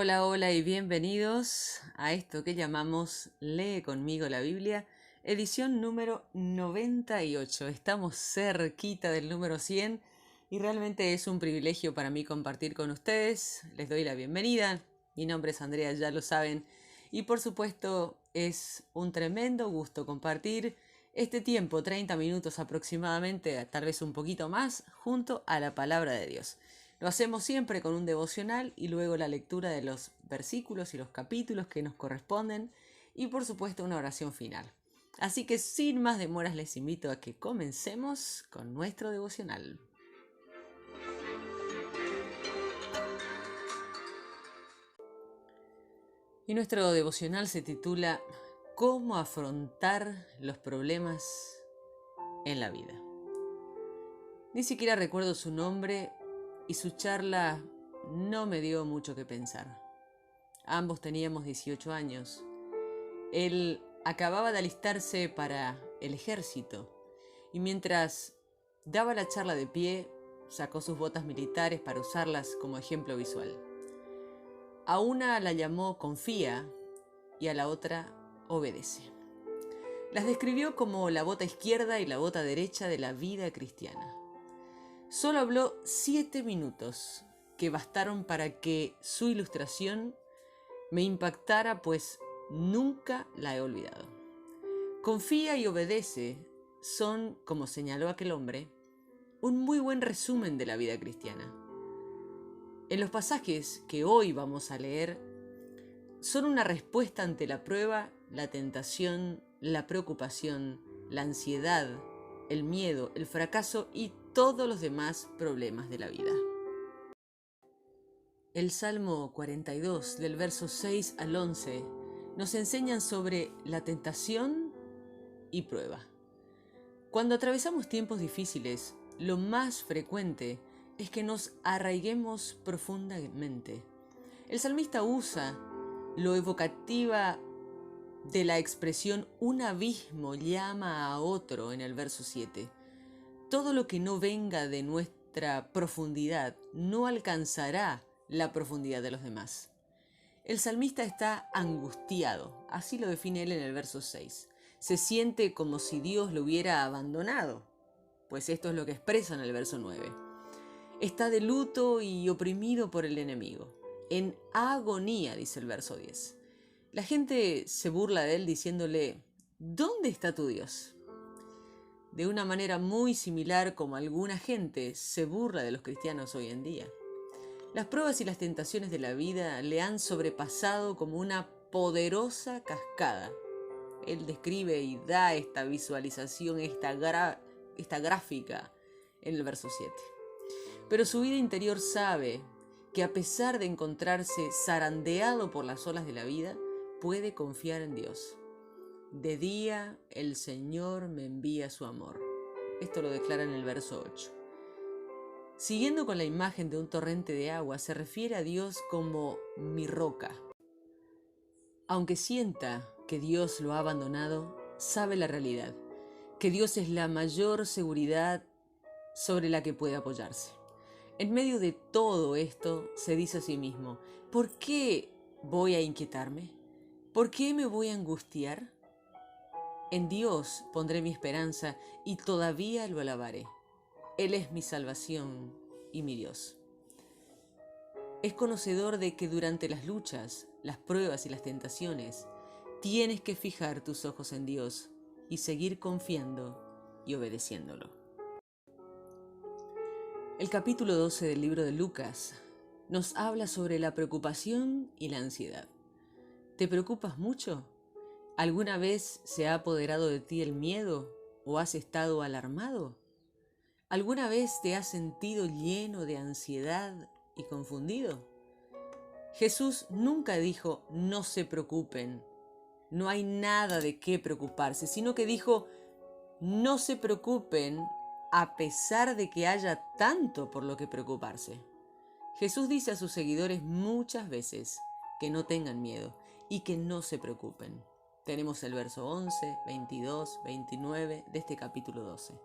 Hola, hola y bienvenidos a esto que llamamos Lee conmigo la Biblia, edición número 98. Estamos cerquita del número 100 y realmente es un privilegio para mí compartir con ustedes. Les doy la bienvenida. Mi nombre es Andrea, ya lo saben. Y por supuesto es un tremendo gusto compartir este tiempo, 30 minutos aproximadamente, tal vez un poquito más, junto a la palabra de Dios. Lo hacemos siempre con un devocional y luego la lectura de los versículos y los capítulos que nos corresponden y por supuesto una oración final. Así que sin más demoras les invito a que comencemos con nuestro devocional. Y nuestro devocional se titula ¿Cómo afrontar los problemas en la vida? Ni siquiera recuerdo su nombre y su charla no me dio mucho que pensar. Ambos teníamos 18 años. Él acababa de alistarse para el ejército y mientras daba la charla de pie, sacó sus botas militares para usarlas como ejemplo visual. A una la llamó confía y a la otra obedece. Las describió como la bota izquierda y la bota derecha de la vida cristiana. Solo habló 7 minutos, que bastaron para que su ilustración me impactara, pues nunca la he olvidado. Confía y obedece son, como señaló aquel hombre, un muy buen resumen de la vida cristiana. En los pasajes que hoy vamos a leer, son una respuesta ante la prueba, la tentación, la preocupación, la ansiedad, el miedo, el fracaso y todos los demás problemas de la vida. El Salmo 42, del verso 6 al 11, nos enseñan sobre la tentación y prueba. Cuando atravesamos tiempos difíciles, lo más frecuente es que nos arraiguemos profundamente. El salmista usa lo evocativa de la expresión un abismo llama a otro en el verso 7. Todo lo que no venga de nuestra profundidad no alcanzará la profundidad de los demás. El salmista está angustiado, así lo define él en el verso 6. Se siente como si Dios lo hubiera abandonado, pues esto es lo que expresa en el verso 9. Está de luto y oprimido por el enemigo. En agonía, dice el verso 10. La gente se burla de él diciéndole, ¿dónde está tu Dios? De una manera muy similar como alguna gente se burla de los cristianos hoy en día. Las pruebas y las tentaciones de la vida le han sobrepasado como una poderosa cascada. Él describe y da esta visualización, esta gráfica en el verso 7. Pero su vida interior sabe que a pesar de encontrarse zarandeado por las olas de la vida, puede confiar en Dios. De día el Señor me envía su amor. Esto lo declara en el verso 8. Siguiendo con la imagen de un torrente de agua, se refiere a Dios como mi roca. Aunque sienta que Dios lo ha abandonado, sabe la realidad, que Dios es la mayor seguridad sobre la que puede apoyarse. En medio de todo esto, se dice a sí mismo, ¿por qué voy a inquietarme? ¿Por qué me voy a angustiar? En Dios pondré mi esperanza y todavía lo alabaré. Él es mi salvación y mi Dios. Es conocedor de que durante las luchas, las pruebas y las tentaciones, tienes que fijar tus ojos en Dios y seguir confiando y obedeciéndolo. El capítulo 12 del libro de Lucas nos habla sobre la preocupación y la ansiedad. ¿Te preocupas mucho? ¿Alguna vez se ha apoderado de ti el miedo o has estado alarmado? ¿Alguna vez te has sentido lleno de ansiedad y confundido? Jesús nunca dijo, no se preocupen, no hay nada de qué preocuparse, sino que dijo, no se preocupen a pesar de que haya tanto por lo que preocuparse. Jesús dice a sus seguidores muchas veces que no tengan miedo y que no se preocupen. Tenemos el verso 11, 22, 29 de este capítulo 12.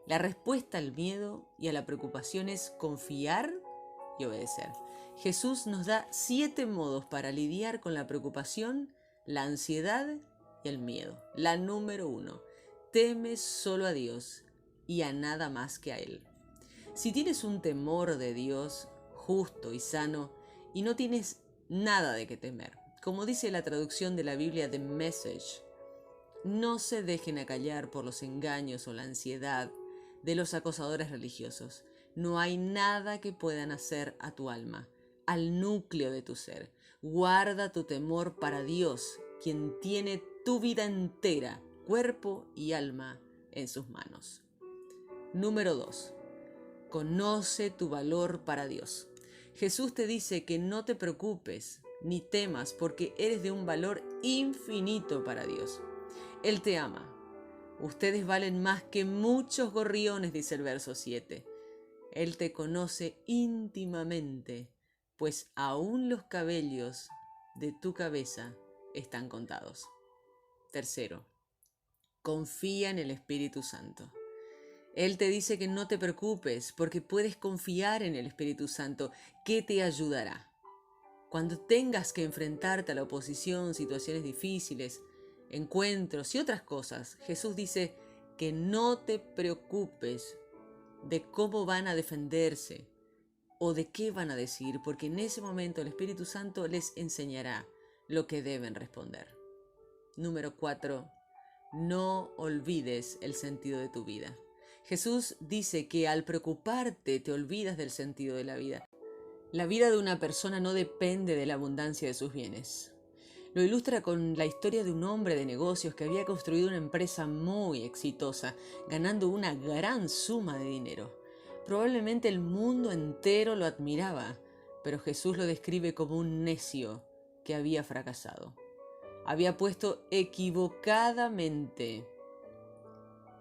La respuesta al miedo y a la preocupación es confiar y obedecer. Jesús nos da 7 modos para lidiar con la preocupación, la ansiedad y el miedo. La número 1, teme solo a Dios y a nada más que a Él. Si tienes un temor de Dios justo y sano y no tienes nada de qué temer, como dice la traducción de la Biblia The Message, no se dejen acallar por los engaños o la ansiedad de los acosadores religiosos. No hay nada que puedan hacer a tu alma, al núcleo de tu ser. Guarda tu temor para Dios, quien tiene tu vida entera, cuerpo y alma, en sus manos. Número 2. Conoce tu valor para Dios. Jesús te dice que no te preocupes ni temas porque eres de un valor infinito para Dios. Él te ama. Ustedes valen más que muchos gorriones, dice el verso 7. Él te conoce íntimamente, pues aún los cabellos de tu cabeza están contados. Tercero, confía en el Espíritu Santo. Él te dice que no te preocupes porque puedes confiar en el Espíritu Santo, que te ayudará. Cuando tengas que enfrentarte a la oposición, situaciones difíciles, encuentros y otras cosas, Jesús dice que no te preocupes de cómo van a defenderse o de qué van a decir, porque en ese momento el Espíritu Santo les enseñará lo que deben responder. Número 4. No olvides el sentido de tu vida. Jesús dice que al preocuparte te olvidas del sentido de la vida. La vida de una persona no depende de la abundancia de sus bienes. Lo ilustra con la historia de un hombre de negocios que había construido una empresa muy exitosa, ganando una gran suma de dinero. Probablemente el mundo entero lo admiraba, pero Jesús lo describe como un necio que había fracasado. Había puesto equivocadamente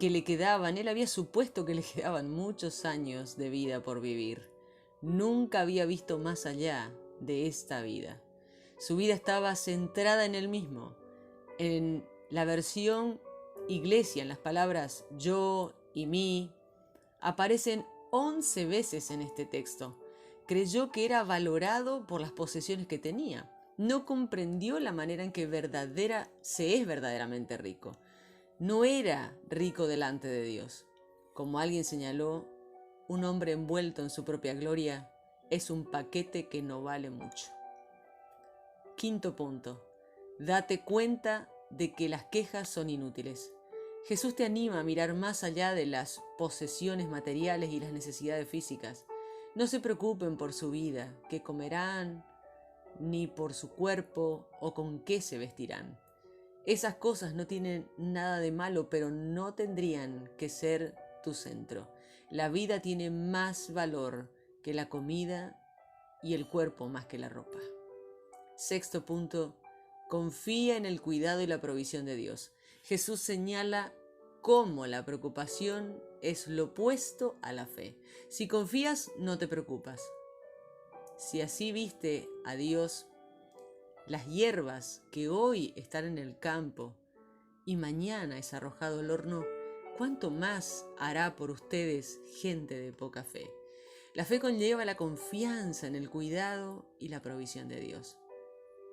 él había supuesto que le quedaban muchos años de vida por vivir. Nunca había visto más allá de esta vida. Su vida estaba centrada en él mismo. En la versión iglesia, en las palabras yo y mí, aparecen 11 veces en este texto. Creyó que era valorado por las posesiones que tenía. No comprendió la manera en que se es verdaderamente rico. No era rico delante de Dios. Como alguien señaló, un hombre envuelto en su propia gloria es un paquete que no vale mucho. Quinto punto. Date cuenta de que las quejas son inútiles. Jesús te anima a mirar más allá de las posesiones materiales y las necesidades físicas. No se preocupen por su vida, qué comerán, ni por su cuerpo o con qué se vestirán. Esas cosas no tienen nada de malo, pero no tendrían que ser tu centro. La vida tiene más valor que la comida y el cuerpo más que la ropa. Sexto punto, confía en el cuidado y la provisión de Dios. Jesús señala cómo la preocupación es lo opuesto a la fe. Si confías, no te preocupas. Si así viste a Dios, las hierbas que hoy están en el campo y mañana es arrojado al horno, ¿cuánto más hará por ustedes gente de poca fe? La fe conlleva la confianza en el cuidado y la provisión de Dios.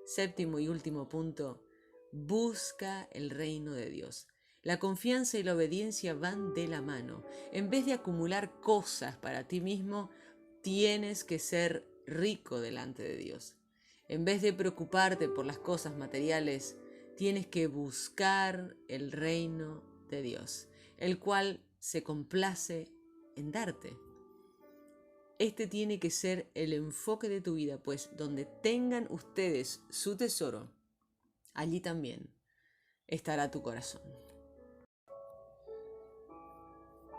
Séptimo y último punto, busca el reino de Dios. La confianza y la obediencia van de la mano. En vez de acumular cosas para ti mismo, tienes que ser rico delante de Dios. En vez de preocuparte por las cosas materiales, tienes que buscar el reino de Dios, el cual se complace en darte. Este tiene que ser el enfoque de tu vida, pues donde tengan ustedes su tesoro, allí también estará tu corazón.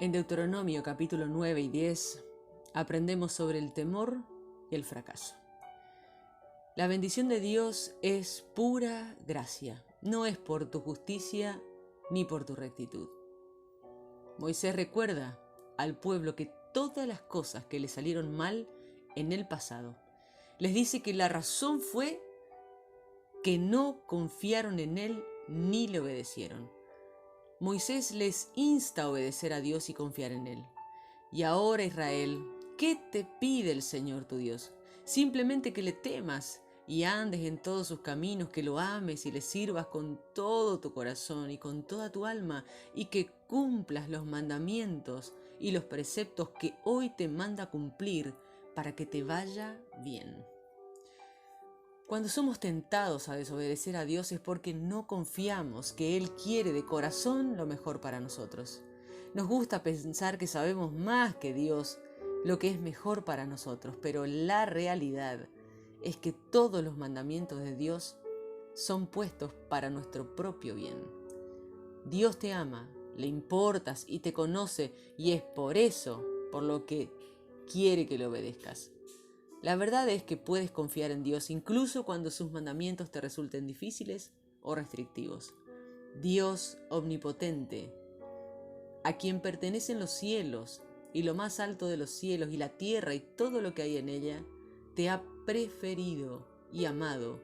En Deuteronomio capítulo 9 y 10 aprendemos sobre el temor y el fracaso. La bendición de Dios es pura gracia, no es por tu justicia ni por tu rectitud. Moisés recuerda al pueblo que todas las cosas que le salieron mal en el pasado, les dice que la razón fue que no confiaron en él ni le obedecieron. Moisés les insta a obedecer a Dios y confiar en él. Y ahora, Israel, ¿Qué te pide el Señor tu Dios? Simplemente que le temas y andes en todos sus caminos, que lo ames y le sirvas con todo tu corazón y con toda tu alma, y que cumplas los mandamientos y los preceptos que hoy te manda cumplir para que te vaya bien. Cuando somos tentados a desobedecer a Dios es porque no confiamos que Él quiere de corazón lo mejor para nosotros. Nos gusta pensar que sabemos más que Dios lo que es mejor para nosotros, pero la realidad es que todos los mandamientos de Dios son puestos para nuestro propio bien. Dios te ama, le importas y te conoce, y es por eso por lo que quiere que le obedezcas. La verdad es que puedes confiar en Dios incluso cuando sus mandamientos te resulten difíciles o restrictivos. Dios omnipotente, a quien pertenecen los cielos y lo más alto de los cielos y la tierra y todo lo que hay en ella, te ha preferido y amado,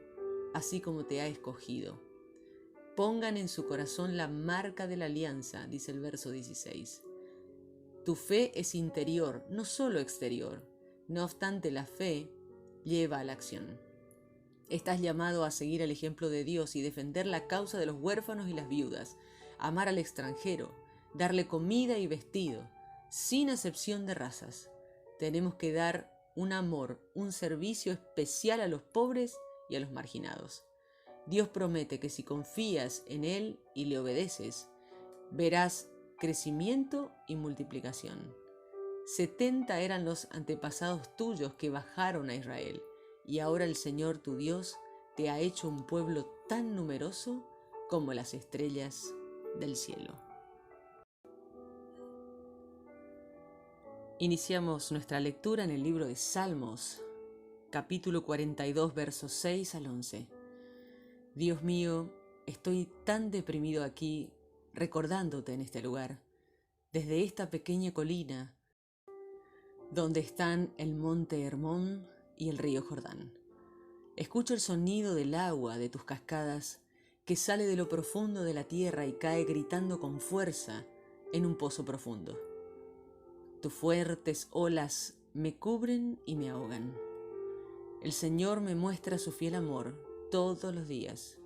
así como te ha escogido. Pongan en su corazón la marca de la alianza, dice el verso 16. Tu fe es interior, no solo exterior. No obstante, la fe lleva a la acción. Estás llamado a seguir el ejemplo de Dios y defender la causa de los huérfanos y las viudas, amar al extranjero, darle comida y vestido, sin acepción de razas. Tenemos que dar un amor, un servicio especial a los pobres y a los marginados. Dios promete que si confías en Él y le obedeces, verás crecimiento y multiplicación. 70 eran los antepasados tuyos que bajaron a Israel, y ahora el Señor tu Dios te ha hecho un pueblo tan numeroso como las estrellas del cielo. Iniciamos nuestra lectura en el libro de Salmos, capítulo 42, versos 6 al 11. Dios mío, estoy tan deprimido aquí, recordándote en este lugar, desde esta pequeña colina, donde están el monte Hermón y el río Jordán. Escucho el sonido del agua de tus cascadas que sale de lo profundo de la tierra y cae gritando con fuerza en un pozo profundo. Tus fuertes olas me cubren y me ahogan. El Señor me muestra su fiel amor todos los días.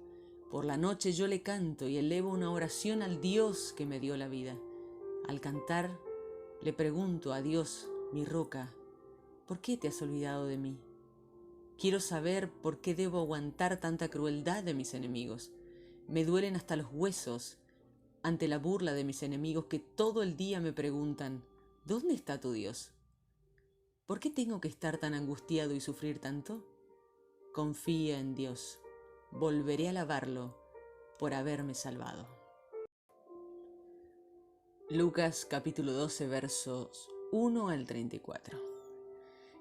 Por la noche yo le canto y elevo una oración al Dios que me dio la vida. Al cantar, le pregunto a Dios, mi roca, ¿por qué te has olvidado de mí? Quiero saber por qué debo aguantar tanta crueldad de mis enemigos. Me duelen hasta los huesos ante la burla de mis enemigos que todo el día me preguntan, ¿dónde está tu Dios? ¿Por qué tengo que estar tan angustiado y sufrir tanto? Confía en Dios. Volveré a alabarlo por haberme salvado. Lucas capítulo 12 versos 1 al 34.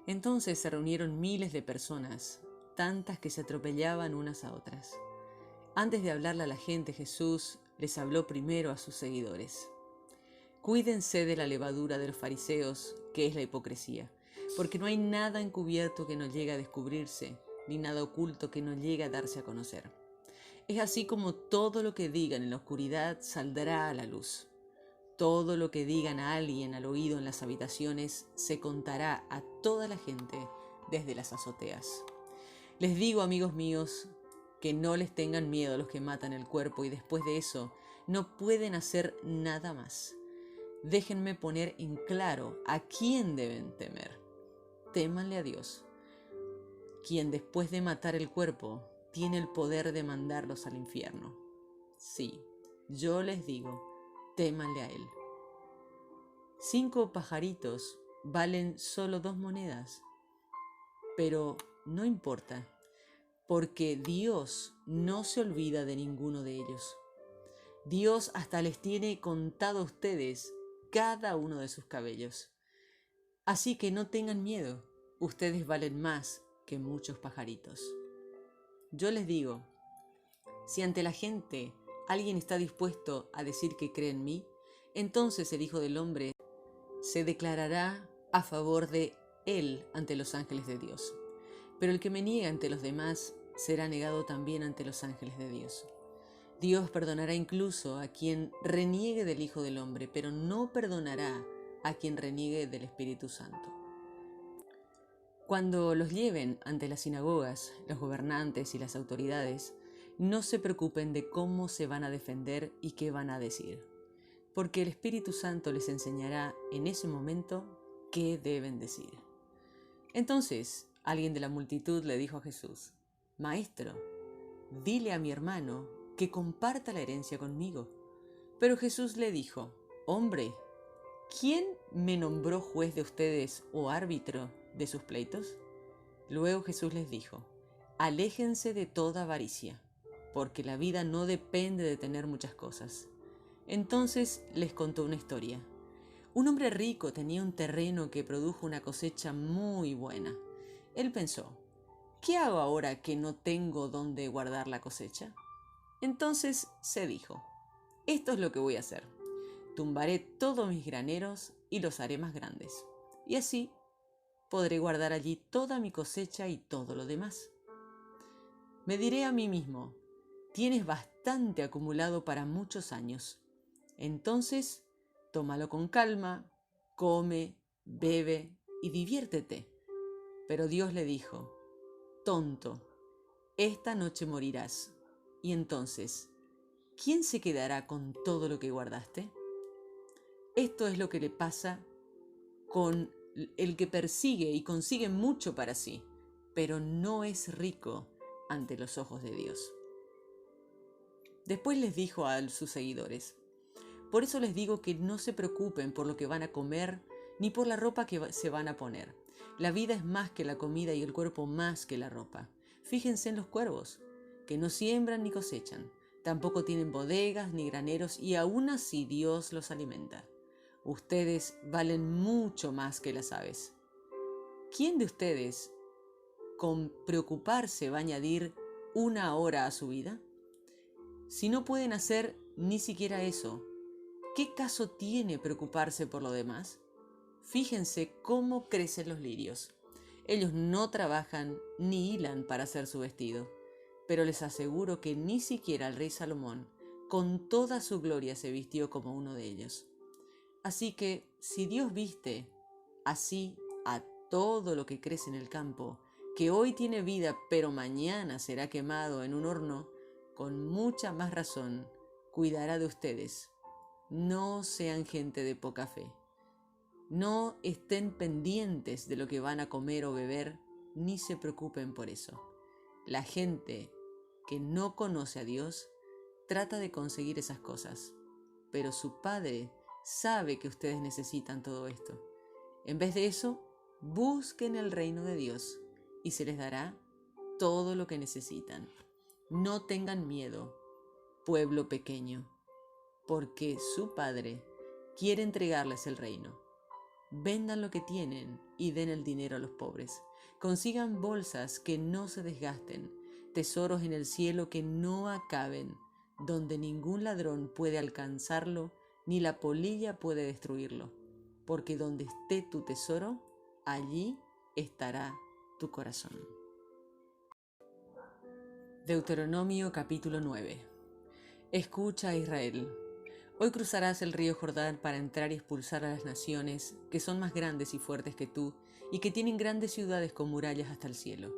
Entonces se reunieron miles de personas, tantas que se atropellaban unas a otras. Antes de hablarle a la gente, Jesús les habló primero a sus seguidores. Cuídense de la levadura de los fariseos, que es la hipocresía, porque no hay nada encubierto que no llegue a descubrirse, ni nada oculto que no llegue a darse a conocer. Es así como todo lo que digan en la oscuridad saldrá a la luz. Todo lo que digan a alguien al oído en las habitaciones se contará a toda la gente desde las azoteas. Les digo, amigos míos, que no les tengan miedo a los que matan el cuerpo y después de eso no pueden hacer nada más. Déjenme poner en claro a quién deben temer. Témanle a Dios, quien después de matar el cuerpo tiene el poder de mandarlos al infierno. Sí, yo les digo, témanle a Él. 5 pajaritos valen solo 2 monedas, pero no importa, porque Dios no se olvida de ninguno de ellos. Dios hasta les tiene contado a ustedes cada uno de sus cabellos. Así que no tengan miedo, ustedes valen más que muchos pajaritos. Yo les digo, si ante la gente alguien está dispuesto a decir que cree en mí, entonces el Hijo del Hombre se declarará a favor de él ante los ángeles de Dios. Pero el que me niega ante los demás será negado también ante los ángeles de Dios. Dios perdonará incluso a quien reniegue del Hijo del Hombre, pero no perdonará a quien reniegue del Espíritu Santo. Cuando los lleven ante las sinagogas, los gobernantes y las autoridades, no se preocupen de cómo se van a defender y qué van a decir, porque el Espíritu Santo les enseñará en ese momento qué deben decir. Entonces, alguien de la multitud le dijo a Jesús: Maestro, dile a mi hermano que comparta la herencia conmigo. Pero Jesús le dijo: Hombre, ¿quién me nombró juez de ustedes o árbitro de sus pleitos? Luego Jesús les dijo: Aléjense de toda avaricia, porque la vida no depende de tener muchas cosas. Entonces les contó una historia. Un hombre rico tenía un terreno que produjo una cosecha muy buena. Él pensó: ¿qué hago ahora que no tengo dónde guardar la cosecha? Entonces se dijo: esto es lo que voy a hacer. Tumbaré todos mis graneros y los haré más grandes. Y así podré guardar allí toda mi cosecha y todo lo demás. Me diré a mí mismo: tienes bastante acumulado para muchos años. Entonces, tómalo con calma, come, bebe y diviértete. Pero Dios le dijo: tonto, esta noche morirás. Y entonces, ¿quién se quedará con todo lo que guardaste? Esto es lo que le pasa con el que persigue y consigue mucho para sí, pero no es rico ante los ojos de Dios. Después les dijo a sus seguidores: por eso les digo que no se preocupen por lo que van a comer ni por la ropa que se van a poner. La vida es más que la comida y el cuerpo más que la ropa. Fíjense en los cuervos, que no siembran ni cosechan, tampoco tienen bodegas ni graneros, y aún así Dios los alimenta. Ustedes valen mucho más que las aves. ¿Quién de ustedes, con preocuparse, va a añadir una hora a su vida? Si no pueden hacer ni siquiera eso, ¿qué caso tiene preocuparse por lo demás? Fíjense cómo crecen los lirios. Ellos no trabajan ni hilan para hacer su vestido, pero les aseguro que ni siquiera el rey Salomón, con toda su gloria, se vistió como uno de ellos. Así que, si Dios viste así a todo lo que crece en el campo, que hoy tiene vida pero mañana será quemado en un horno, con mucha más razón cuidará de ustedes. No sean gente de poca fe. No estén pendientes de lo que van a comer o beber, ni se preocupen por eso. La gente que no conoce a Dios trata de conseguir esas cosas, pero su Padre sabe que ustedes necesitan todo esto. En vez de eso, busquen el reino de Dios y se les dará todo lo que necesitan. No tengan miedo, pueblo pequeño, porque su Padre quiere entregarles el reino. Vendan lo que tienen y den el dinero a los pobres. Consigan bolsas que no se desgasten, tesoros en el cielo que no acaben, donde ningún ladrón puede alcanzarlo ni la polilla puede destruirlo, porque donde esté tu tesoro, allí estará tu corazón. Deuteronomio capítulo 9. Escucha, Israel. Hoy cruzarás el río Jordán para entrar y expulsar a las naciones que son más grandes y fuertes que tú y que tienen grandes ciudades con murallas hasta el cielo.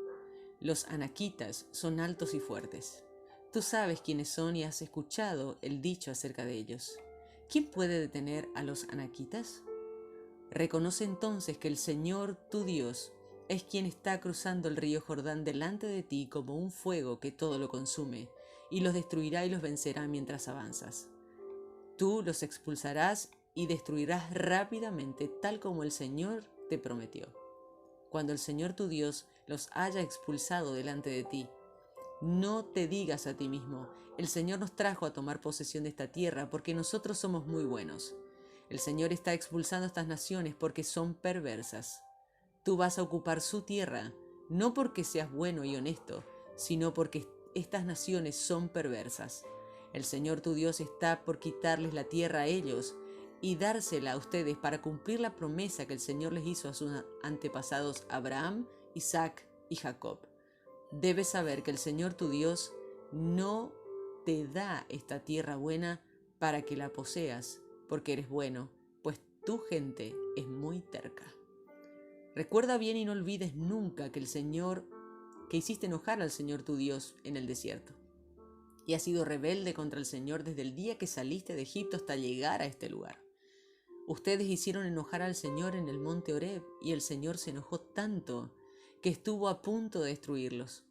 Los anaquitas son altos y fuertes. Tú sabes quiénes son y has escuchado el dicho acerca de ellos. ¿Quién puede detener a los anaquitas? Reconoce entonces que el Señor, tu Dios, es quien está cruzando el río Jordán delante de ti como un fuego que todo lo consume, y los destruirá y los vencerá mientras avanzas. Tú los expulsarás y destruirás rápidamente, tal como el Señor te prometió. Cuando el Señor tu Dios los haya expulsado delante de ti, no te digas a ti mismo: el Señor nos trajo a tomar posesión de esta tierra porque nosotros somos muy buenos. El Señor está expulsando a estas naciones porque son perversas. Tú vas a ocupar su tierra, no porque seas bueno y honesto, sino porque estas naciones son perversas. El Señor tu Dios está por quitarles la tierra a ellos y dársela a ustedes para cumplir la promesa que el Señor les hizo a sus antepasados Abraham, Isaac y Jacob. Debes saber que el Señor tu Dios no te da esta tierra buena para que la poseas, porque eres bueno, pues tu gente es muy terca. Recuerda bien y no olvides nunca que hiciste enojar al Señor tu Dios en el desierto. Y has sido rebelde contra el Señor desde el día que saliste de Egipto hasta llegar a este lugar. Ustedes hicieron enojar al Señor en el monte Horeb, y el Señor se enojó tanto que estuvo a punto de destruirlos.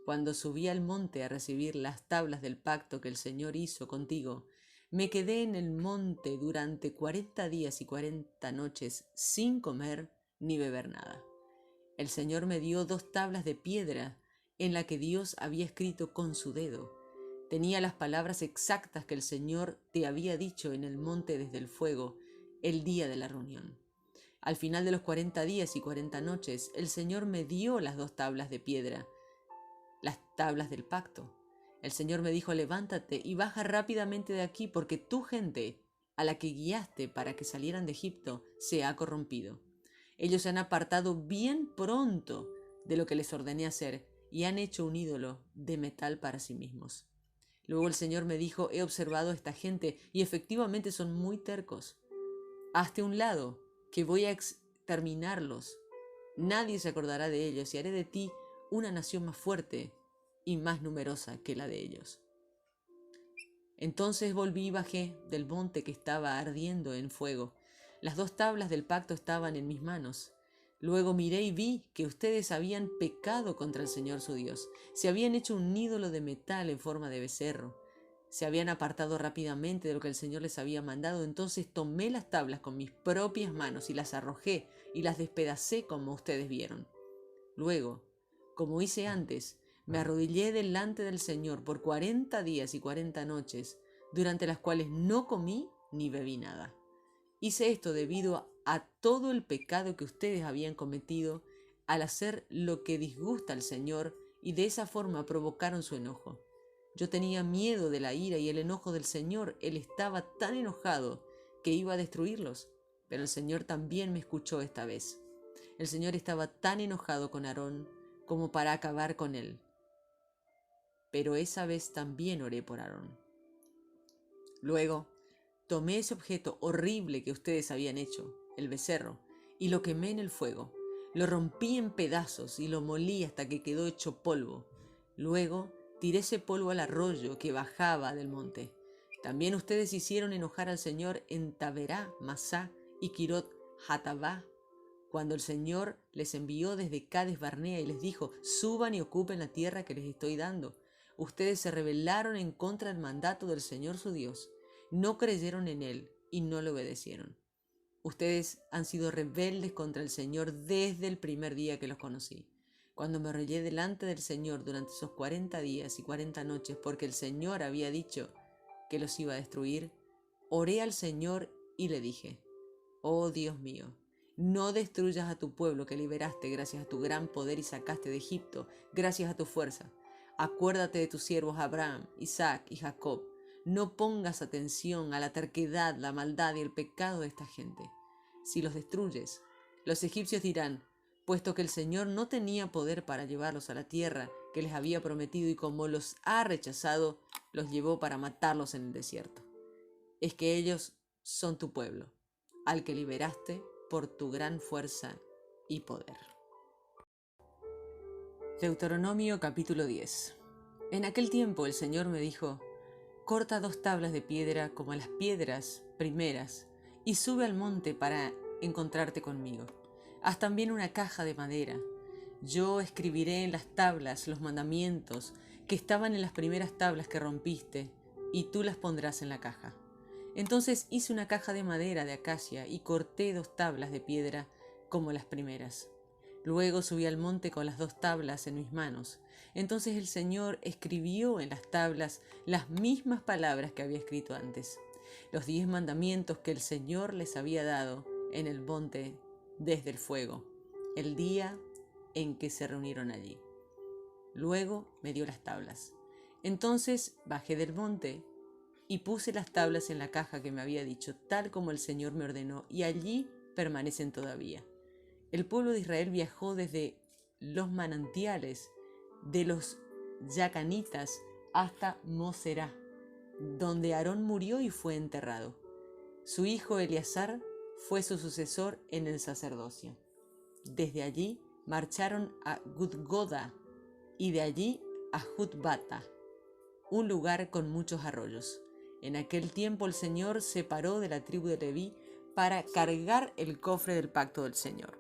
Cuando subí al monte a recibir las tablas del pacto que el Señor hizo contigo, me quedé en el monte durante 40 días y 40 noches sin comer ni beber nada. El Señor me dio 2 tablas de piedra en la que Dios había escrito con su dedo. Tenía las palabras exactas que el Señor te había dicho en el monte desde el fuego el día de la reunión. Al final de los 40 días y 40 noches, el Señor me dio las 2 tablas de piedra, las tablas del pacto. El Señor me dijo: levántate y baja rápidamente de aquí, porque tu gente, a la que guiaste para que salieran de Egipto, se ha corrompido. Ellos se han apartado bien pronto de lo que les ordené hacer y han hecho un ídolo de metal para sí mismos. Luego el Señor me dijo: he observado a esta gente y efectivamente son muy tercos. Hazte a un lado, que voy a exterminarlos. Nadie se acordará de ellos y haré de ti una nación más fuerte y más numerosa que la de ellos. Entonces volví y bajé del monte que estaba ardiendo en fuego. Las 2 tablas del pacto estaban en mis manos. Luego miré y vi que ustedes habían pecado contra el Señor su Dios. Se habían hecho un ídolo de metal en forma de becerro. Se habían apartado rápidamente de lo que el Señor les había mandado. Entonces tomé las tablas con mis propias manos y las arrojé y las despedacé como ustedes vieron. Luego, como hice antes, me arrodillé delante del Señor por 40 días y 40 noches, durante las cuales no comí ni bebí nada. Hice esto debido a todo el pecado que ustedes habían cometido al hacer lo que disgusta al Señor, y de esa forma provocaron su enojo. Yo tenía miedo de la ira y el enojo del Señor. Él estaba tan enojado que iba a destruirlos, pero el Señor también me escuchó esta vez. El Señor estaba tan enojado con Aarón como para acabar con él. Pero esa vez también oré por Aarón. Luego tomé ese objeto horrible que ustedes habían hecho, el becerro, y lo quemé en el fuego. Lo rompí en pedazos y lo molí hasta que quedó hecho polvo. Luego tiré ese polvo al arroyo que bajaba del monte. También ustedes hicieron enojar al Señor en Taberá, Masá y Kirot Hatabá, cuando el Señor les envió desde Cades Barnea y les dijo: suban y ocupen la tierra que les estoy dando. Ustedes se rebelaron en contra del mandato del Señor su Dios. No creyeron en Él y no le obedecieron. Ustedes han sido rebeldes contra el Señor desde el primer día que los conocí. Cuando me arrodillé delante del Señor durante esos 40 días y 40 noches, porque el Señor había dicho que los iba a destruir, oré al Señor y le dije: oh Dios mío, no destruyas a tu pueblo que liberaste gracias a tu gran poder y sacaste de Egipto gracias a tu fuerza. Acuérdate de tus siervos Abraham, Isaac y Jacob. No pongas atención a la terquedad, la maldad y el pecado de esta gente. Si los destruyes, los egipcios dirán: puesto que el Señor no tenía poder para llevarlos a la tierra que les había prometido y como los ha rechazado, los llevó para matarlos en el desierto. Es que ellos son tu pueblo, al que liberaste por tu gran fuerza y poder. Deuteronomio capítulo 10. En aquel tiempo el Señor me dijo: corta 2 tablas de piedra como las piedras primeras y sube al monte para encontrarte conmigo. Haz también una caja de madera. Yo escribiré en las tablas los mandamientos que estaban en las primeras tablas que rompiste, y tú las pondrás en la caja. Entonces hice una caja de madera de acacia y corté 2 tablas de piedra como las primeras. Luego subí al monte con las 2 tablas en mis manos. Entonces el Señor escribió en las tablas las mismas palabras que había escrito antes, los 10 mandamientos que el Señor les había dado en el monte desde el fuego, el día en que se reunieron allí. Luego me dio las tablas. Entonces bajé del monte y puse las tablas en la caja que me había dicho, tal como el Señor me ordenó, y allí permanecen todavía. El pueblo de Israel viajó desde los manantiales de los Yacanitas hasta Moserá, donde Aarón murió y fue enterrado. Su hijo Eleazar fue su sucesor en el sacerdocio. Desde allí marcharon a Gudgoda y de allí a Jutbata, un lugar con muchos arroyos. En aquel tiempo el Señor separó de la tribu de Leví para cargar el cofre del pacto del Señor,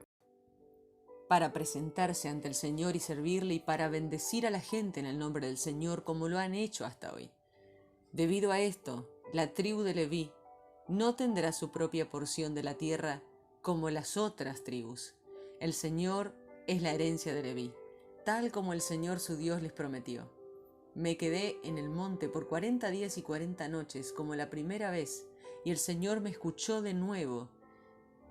para presentarse ante el Señor y servirle, y para bendecir a la gente en el nombre del Señor, como lo han hecho hasta hoy. Debido a esto, la tribu de Leví no tendrá su propia porción de la tierra como las otras tribus. El Señor es la herencia de Leví, tal como el Señor su Dios les prometió. Me quedé en el monte por 40 días y 40 noches, como la primera vez, y el Señor me escuchó de nuevo.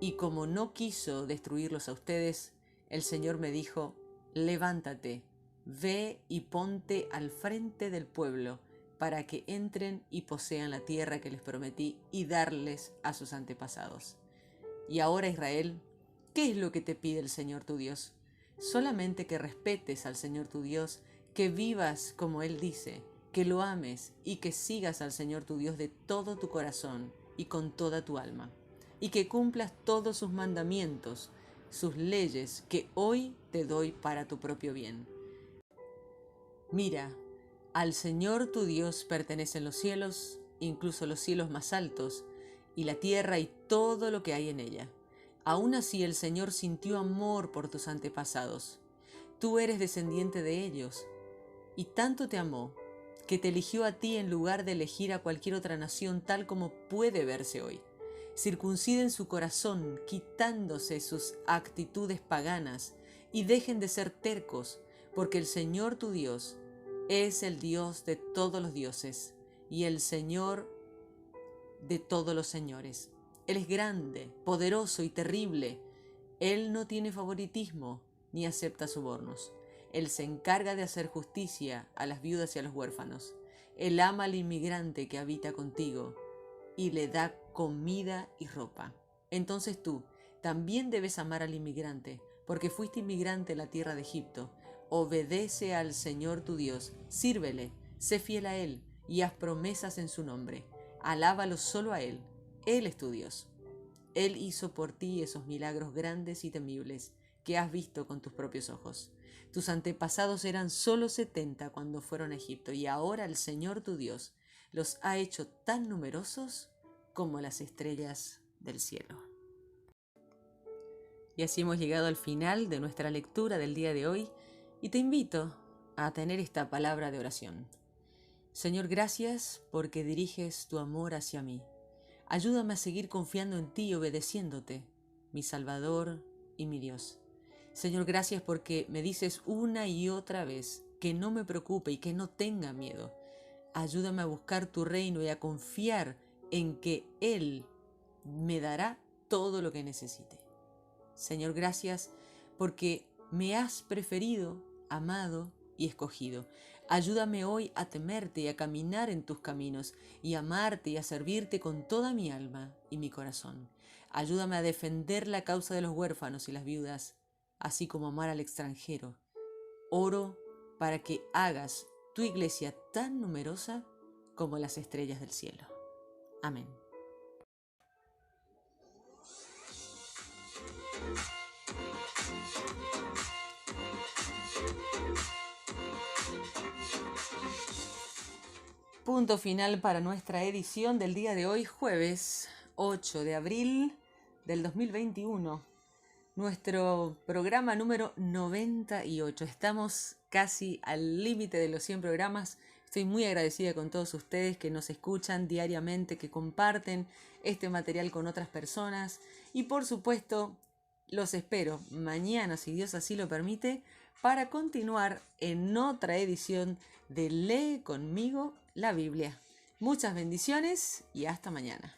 Y como no quiso destruirlos a ustedes, el Señor me dijo: levántate, ve y ponte al frente del pueblo, para que entren y posean la tierra que les prometí y darles a sus antepasados. Y ahora, Israel, ¿qué es lo que te pide el Señor tu Dios? Solamente que respetes al Señor tu Dios, que vivas como Él dice, que lo ames y que sigas al Señor tu Dios de todo tu corazón y con toda tu alma, y que cumplas todos sus mandamientos, sus leyes que hoy te doy para tu propio bien. Mira, al Señor tu Dios pertenecen los cielos, incluso los cielos más altos, y la tierra y todo lo que hay en ella. Aún así el Señor sintió amor por tus antepasados. Tú eres descendiente de ellos, y tanto te amó, que te eligió a ti en lugar de elegir a cualquier otra nación, tal como puede verse hoy. Circunciden su corazón, quitándose sus actitudes paganas, y dejen de ser tercos, porque el Señor tu Dios es el Dios de todos los dioses y el Señor de todos los señores. Él es grande, poderoso y terrible. Él no tiene favoritismo ni acepta sobornos. Él se encarga de hacer justicia a las viudas y a los huérfanos. Él ama al inmigrante que habita contigo y le da comida y ropa. Entonces tú también debes amar al inmigrante, porque fuiste inmigrante en la tierra de Egipto. Obedece al Señor tu Dios, sírvele, sé fiel a Él y haz promesas en su nombre. Alábalo solo a Él, Él es tu Dios. Él hizo por ti esos milagros grandes y temibles que has visto con tus propios ojos. Tus antepasados eran solo 70 cuando fueron a Egipto, y ahora el Señor tu Dios los ha hecho tan numerosos como las estrellas del cielo. Y así hemos llegado al final de nuestra lectura del día de hoy, y te invito a tener esta palabra de oración. Señor, gracias porque diriges tu amor hacia mí. Ayúdame a seguir confiando en ti y obedeciéndote, mi Salvador y mi Dios. Señor, gracias porque me dices una y otra vez que no me preocupe y que no tenga miedo. Ayúdame a buscar tu reino y a confiar en que Él me dará todo lo que necesite. Señor, gracias porque me has preferido, amado y escogido. Ayúdame hoy a temerte y a caminar en tus caminos y a amarte y a servirte con toda mi alma y mi corazón. Ayúdame a defender la causa de los huérfanos y las viudas, así como amar al extranjero. Oro para que hagas tu iglesia tan numerosa como las estrellas del cielo. Amén. Punto final para nuestra edición del día de hoy, jueves 8 de abril del 2021. Nuestro programa número 98. Estamos casi al límite de los 100 programas. Estoy muy agradecida con todos ustedes que nos escuchan diariamente, que comparten este material con otras personas. Y por supuesto, los espero mañana, si Dios así lo permite, para continuar en otra edición de Lee conmigo la Biblia. Muchas bendiciones y hasta mañana.